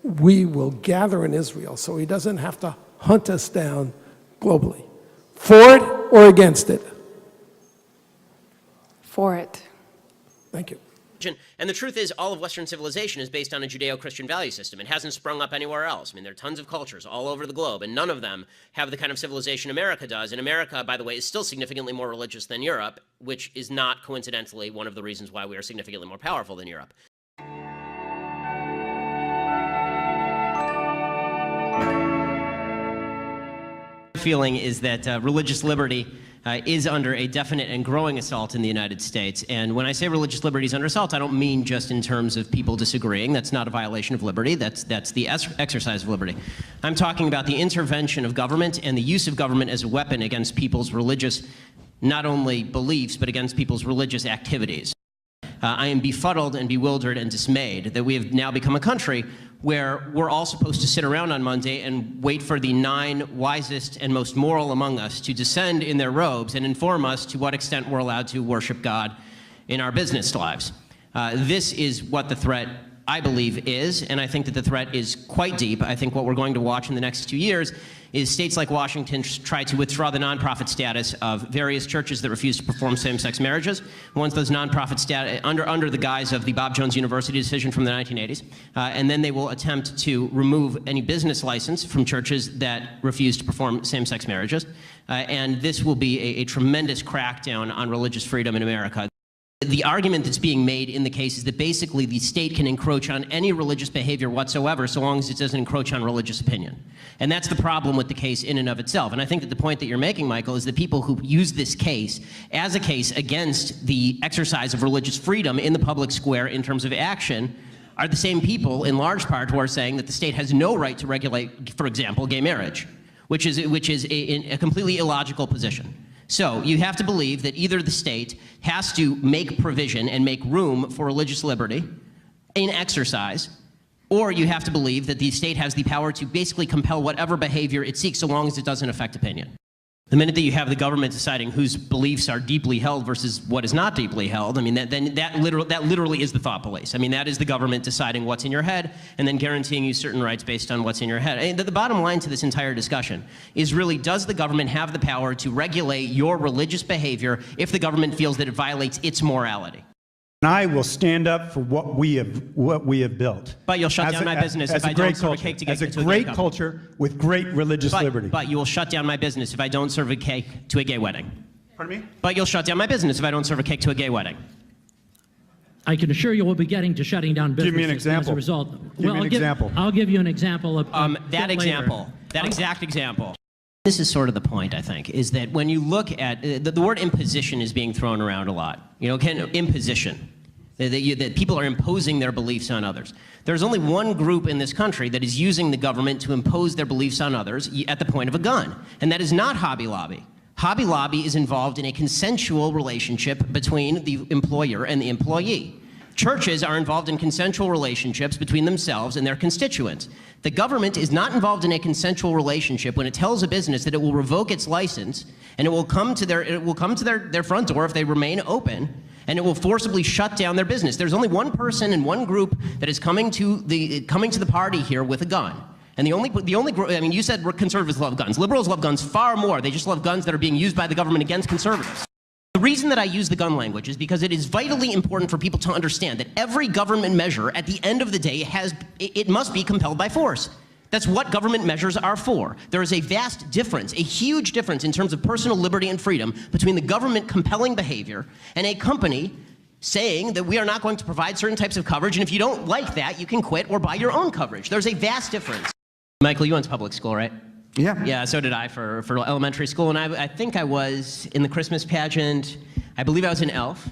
we will gather in Israel so he doesn't have to hunt us down globally. For it or against it? For it. Thank you. And the truth is, all of Western civilization is based on a Judeo-Christian value system. It hasn't sprung up anywhere else. I mean, there are tons of cultures all over the globe, and none of them have the kind of civilization America does. And America, by the way, is still significantly more religious than Europe, which is not coincidentally one of the reasons why we are significantly more powerful than Europe. Feeling is that religious liberty is under a definite and growing assault in the United States. And when I say religious liberty is under assault, I don't mean just in terms of people disagreeing. That's not a violation of liberty. That's the exercise of liberty. I'm talking about the intervention of government and the use of government as a weapon against people's religious, not only beliefs, but against people's religious activities. I am befuddled and bewildered and dismayed that we have now become a country where we're all supposed to sit around on Monday and wait for the 9 wisest and most moral among us to descend in their robes and inform us to what extent we're allowed to worship God in our business lives. This is what the threat, I believe, is, and I think that the threat is quite deep. I think what we're going to watch in the next 2 years is states like Washington try to withdraw the nonprofit status of various churches that refuse to perform same-sex marriages. Once those nonprofit status, under the guise of the Bob Jones University decision from the 1980s, and then they will attempt to remove any business license from churches that refuse to perform same-sex marriages. And this will be a tremendous crackdown on religious freedom in America. The argument that's being made in the case is that basically the state can encroach on any religious behavior whatsoever so long as it doesn't encroach on religious opinion. And that's the problem with the case in and of itself. And I think that the point that you're making, Michael, is that people who use this case as a case against the exercise of religious freedom in the public square in terms of action are the same people, in large part, who are saying that the state has no right to regulate, for example, gay marriage, which is a completely illogical position. So you have to believe that either the state has to make provision and make room for religious liberty in exercise, or you have to believe that the state has the power to basically compel whatever behavior it seeks so long as it doesn't affect opinion. The minute that you have the government deciding whose beliefs are deeply held versus what is not deeply held, I mean, that literally is the thought police. I mean, that is the government deciding what's in your head and then guaranteeing you certain rights based on what's in your head. And the bottom line to this entire discussion is really, does the government have the power to regulate your religious behavior if the government feels that it violates its morality? And I will stand up for what we have built. But you'll shut down my business if I don't serve a cake to get to a gay couple. As a great culture with great religious liberty. But you will shut down my business if I don't serve a cake to a gay wedding. Pardon me? But you'll shut down my business if I don't serve a cake to a gay wedding. I can assure you we'll be getting to shutting down businesses. Give me an example. As a result. Give me an example. I'll give you an example of that exact example. This is sort of the point, I think, is that when you look at, the word imposition is being thrown around a lot. You know, imposition. That people are imposing their beliefs on others. There's only one group in this country that is using the government to impose their beliefs on others at the point of a gun, and that is not Hobby Lobby. Hobby Lobby is involved in a consensual relationship between the employer and the employee. Churches are involved in consensual relationships between themselves and their constituents. The government is not involved in a consensual relationship when it tells a business that it will revoke its license and it will come to their front door if they remain open, and it will forcibly shut down their business. There's only one person and one group that is coming to the party here with a gun. And the only group, I mean, you said conservatives love guns. Liberals love guns far more. They just love guns that are being used by the government against conservatives. The reason that I use the gun language is because it is vitally important for people to understand that every government measure at the end of the day it must be compelled by force. That's what government measures are for. There is a vast difference, a huge difference in terms of personal liberty and freedom between the government compelling behavior and a company saying that we are not going to provide certain types of coverage, and if you don't like that, you can quit or buy your own coverage. There's a vast difference. Michael, you went to public school, right? Yeah. Yeah, so did I for elementary school, and I think I was in the Christmas pageant. I believe I was an elf,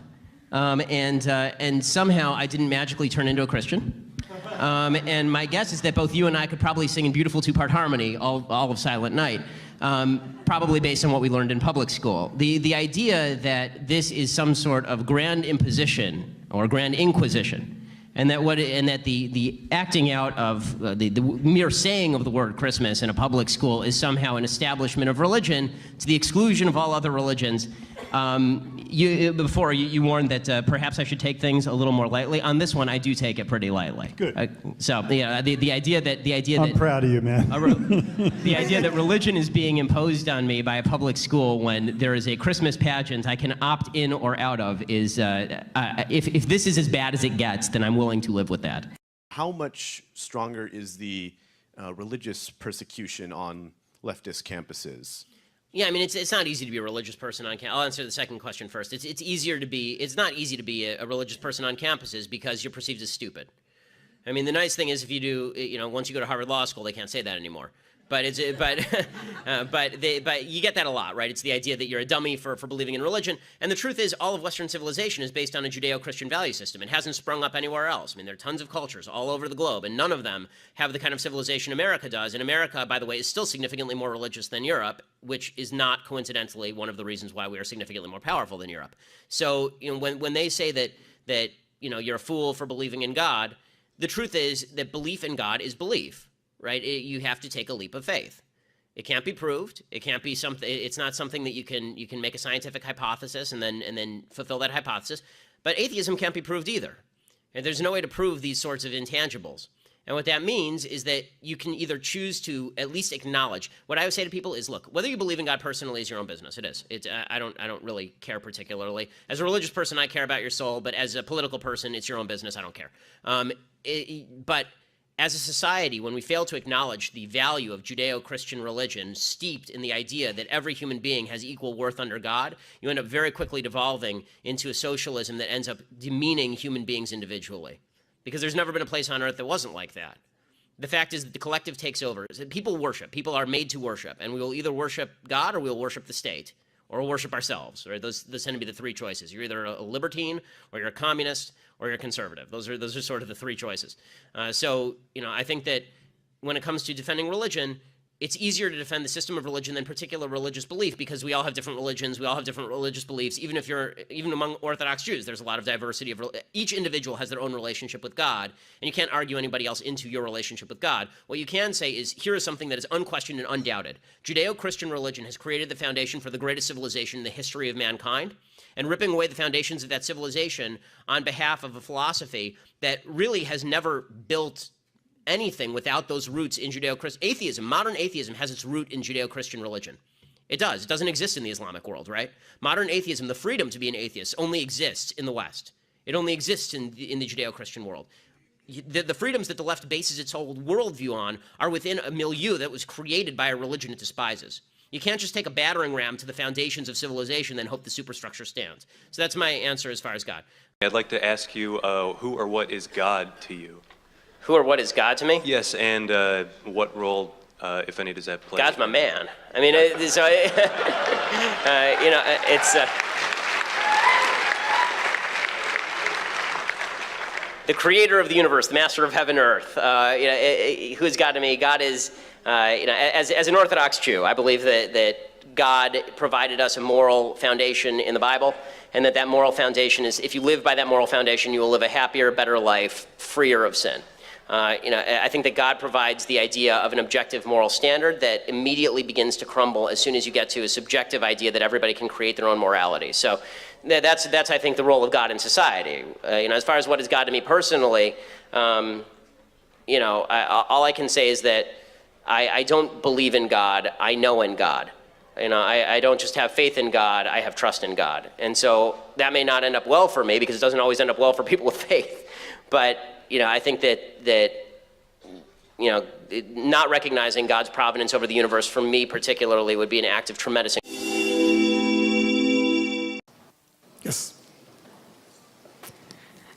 and somehow I didn't magically turn into a Christian. And my guess is that both you and I could probably sing in beautiful two-part harmony all of Silent Night, probably based on what we learned in public school. The idea that this is some sort of grand imposition or grand inquisition And that the acting out of the mere saying of the word Christmas in a public school is somehow an establishment of religion to the exclusion of all other religions. Before you warned that perhaps I should take things a little more lightly. On this one, I do take it pretty lightly. Good. So the idea that I'm proud of you, man. the idea that religion is being imposed on me by a public school when there is a Christmas pageant I can opt in or out of is, if this is as bad as it gets, then I'm willing to live with that. How much stronger is the religious persecution on leftist campuses? Yeah, I mean, it's not easy to be a religious person on campus. I'll answer the second question first. It's not easy to be a religious person on campuses because you're perceived as stupid. I mean, the nice thing is if you do, once you go to Harvard Law School, they can't say that anymore. But you get that a lot, right? It's the idea that you're a dummy for believing in religion. And the truth is, all of Western civilization is based on a Judeo-Christian value system. It hasn't sprung up anywhere else. I mean, there are tons of cultures all over the globe, and none of them have the kind of civilization America does. And America, by the way, is still significantly more religious than Europe, which is not coincidentally one of the reasons why we are significantly more powerful than Europe. So, when they say that you're a fool for believing in God, the truth is that belief in God is belief. Right? You have to take a leap of faith. It can't be proved. It can't be something. It's not something that you can make a scientific hypothesis and then fulfill that hypothesis. But atheism can't be proved either. And there's no way to prove these sorts of intangibles. And what that means is that you can either choose to at least acknowledge. What I would say to people is, look, whether you believe in God personally is your own business. It is. I don't really care particularly. As a religious person, I care about your soul. But as a political person, it's your own business. I don't care. But as a society, when we fail to acknowledge the value of Judeo-Christian religion steeped in the idea that every human being has equal worth under God, you end up very quickly devolving into a socialism that ends up demeaning human beings individually. Because there's never been a place on earth that wasn't like that. The fact is that the collective takes over. People worship. People are made to worship. And we will either worship God or we will worship the state. Or we'll worship ourselves. Right? Those tend to be the three choices. You're either a libertine, or you're a communist, or you're a conservative. Those are sort of the three choices. So I think that when it comes to defending religion, it's easier to defend the system of religion than particular religious belief because we all have different religions, we all have different religious beliefs. Even among Orthodox Jews, there's a lot of diversity. Each individual has their own relationship with God, and you can't argue anybody else into your relationship with God. What you can say is, here is something that is unquestioned and undoubted. Judeo-Christian religion has created the foundation for the greatest civilization in the history of mankind, and ripping away the foundations of that civilization on behalf of a philosophy that really has never built anything without those roots in Judeo-Christian atheism. Modern atheism has its root in Judeo-Christian religion. It does. It doesn't exist in the Islamic world, right? Modern atheism, the freedom to be an atheist, only exists in the West. It only exists in the Judeo-Christian world. The freedoms that the left bases its whole worldview on are within a milieu that was created by a religion it despises. You can't just take a battering ram to the foundations of civilization and hope the superstructure stands. So that's my answer as far as God. I'd like to ask you, who or what is God to you? Who or what is God to me? Yes, and what role, if any, does that play? God's my man. I mean, it's the creator of the universe, the master of heaven and earth. Who is God to me? God is, as an Orthodox Jew, I believe that God provided us a moral foundation in the Bible, and that moral foundation is, if you live by that moral foundation, you will live a happier, better life, freer of sin. I think that God provides the idea of an objective moral standard that immediately begins to crumble as soon as you get to a subjective idea that everybody can create their own morality. So that's I think, the role of God in society. As far as what is God to me personally, all I can say is that I don't believe in God. I know in God. I don't just have faith in God. I have trust in God. And so that may not end up well for me because it doesn't always end up well for people with faith. But I think that not recognizing God's providence over the universe, for me particularly, would be an act of tremendous. Yes.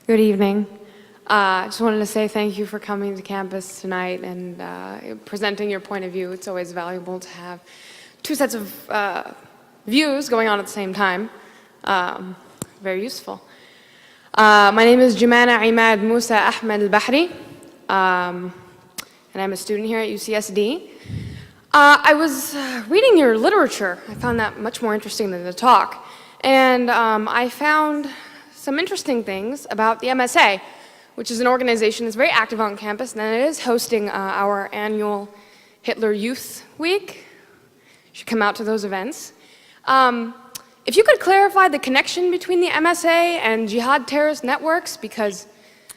Good evening. Just wanted to say thank you for coming to campus tonight and presenting your point of view. It's always valuable to have two sets of views going on at the same time. Very useful. My name is Jumana Imad Musa Ahmed Al-Bahri, and I'm a student here at UCSD. I was reading your literature. I found that much more interesting than the talk. And I found some interesting things about the MSA, which is an organization that's very active on campus, and it is hosting our annual Hitler Youth Week. You should come out to those events. If you could clarify the connection between the MSA and jihad terrorist networks, because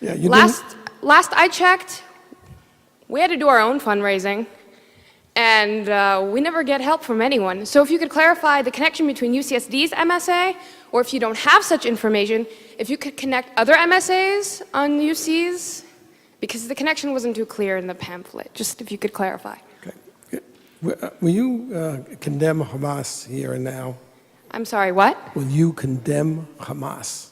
Yeah, you last I checked, we had to do our own fundraising, and we never get help from anyone. So if you could clarify the connection between UCSD's MSA, or if you don't have such information, if you could connect other MSAs on UC's, because the connection wasn't too clear in the pamphlet. Just if you could clarify. Okay. Will you condemn Hamas here and now? I'm sorry, what? Will you condemn Hamas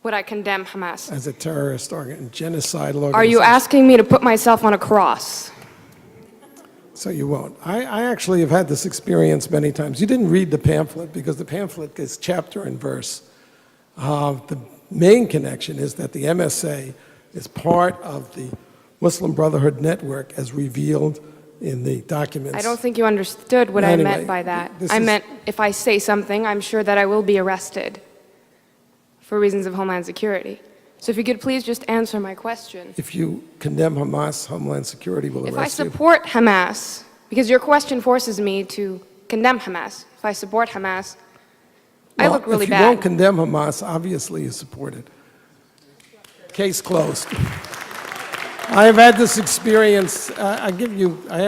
Would I condemn Hamas? as a terrorist genocidal organization? Are you asking me to put myself on a cross? So you won't. I actually have had this experience many times. You didn't read the pamphlet because the pamphlet is chapter and verse. The main connection is that the MSA is part of the Muslim Brotherhood network as revealed in the documents. I don't think you understood what I Anyway, meant by that. this I is- meant if I say something, I'm sure that I will be arrested for reasons of Homeland Security. So if you could please just answer my question. If you condemn Hamas, Homeland Security will If I arrest you. support Hamas, because your question forces me to condemn Hamas, if I support Hamas, I Well, look really if you don't bad. condemn Hamas, obviously you support it. Case closed. I have had this experience, I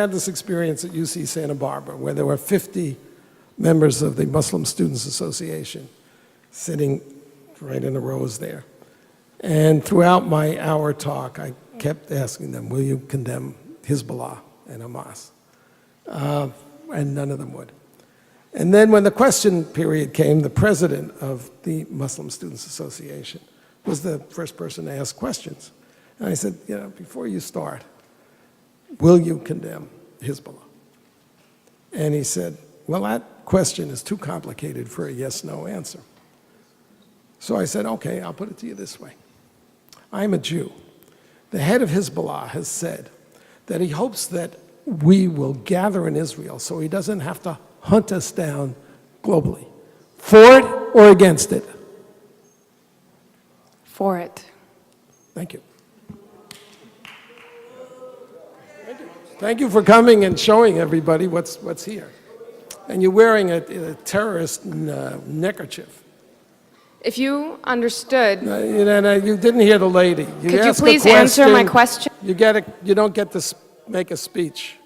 had this experience at UC Santa Barbara where there were 50 members of the Muslim Students Association sitting right in the rows there. And throughout my hour talk, I kept asking them, will you condemn Hezbollah and Hamas? And none of them would. And then when the question period came, the president of the Muslim Students Association was the first person to ask questions. And I said, before you start, will you condemn Hezbollah? And he said, well, that question is too complicated for a yes-no answer. So I said, okay, I'll put it to you this way. I'm a Jew. The head of Hezbollah has said that he hopes that we will gather in Israel so he doesn't have to hunt us down globally. For it or against it? For it. Thank you. Thank you for coming and showing everybody what's here. And you're wearing a terrorist neckerchief. If you understood, You didn't hear the lady. could you ask a please answer my question? You don't get to make a speech.